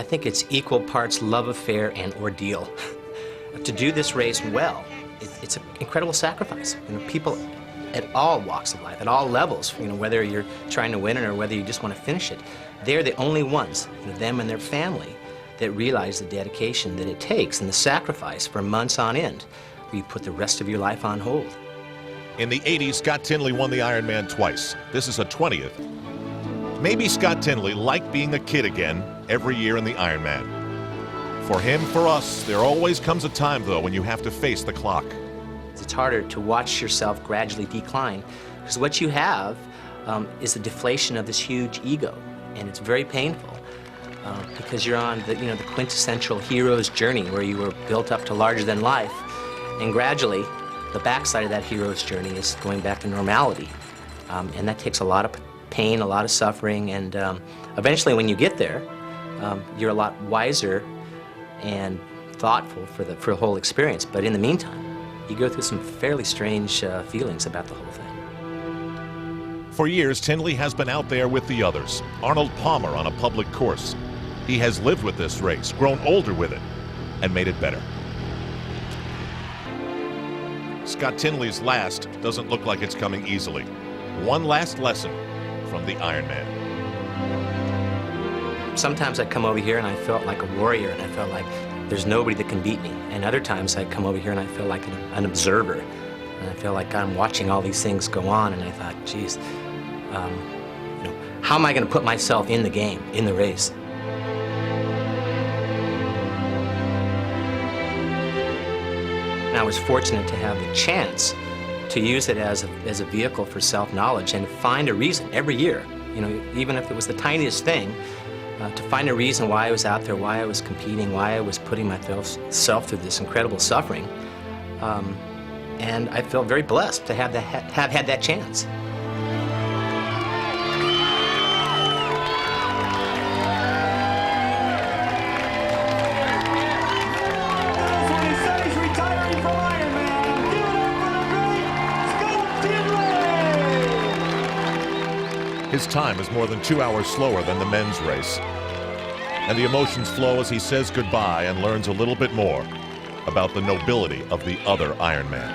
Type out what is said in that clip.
I think it's equal parts love affair and ordeal. To do this race well, it's an incredible sacrifice. You know, people at all walks of life, at all levels, you know, whether you're trying to win it or whether you just want to finish it, they're the only ones, you know, them and their family, that realize the dedication that it takes and the sacrifice for months on end, where you put the rest of your life on hold. In the 80s, Scott Tinley won the Ironman twice. This is a 20th. Maybe Scott Tinley liked being a kid again every year in the Ironman. For him, for us, there always comes a time, though, when you have to face the clock. It's harder to watch yourself gradually decline, because what you have is the deflation of this huge ego, and it's very painful because you're on the, the quintessential hero's journey where you were built up to larger than life, and gradually the backside of that hero's journey is going back to normality, and that takes a lot of pain, a lot of suffering, and eventually when you get there, you're a lot wiser and thoughtful for the whole experience. But in the meantime, you go through some fairly strange feelings about the whole thing. For years, Tinley has been out there with the others. Arnold Palmer on a public course. He has lived with this race, grown older with it, and made it better. Scott Tinley's last doesn't look like it's coming easily. One last lesson from the Ironman. Sometimes I come over here and I felt like a warrior, and I felt like there's nobody that can beat me. And other times I come over here and I feel like an observer, and I feel like I'm watching all these things go on, and I thought, geez, how am I going to put myself in the game, in the race? And I was fortunate to have the chance to use it as a vehicle for self-knowledge and find a reason every year, even if it was the tiniest thing, to find a reason why I was out there, why I was competing, why I was putting myself through this incredible suffering. And I feel very blessed to have had that chance. His time is more than 2 hours slower than the men's race. And the emotions flow as he says goodbye and learns a little bit more about the nobility of the other Ironman.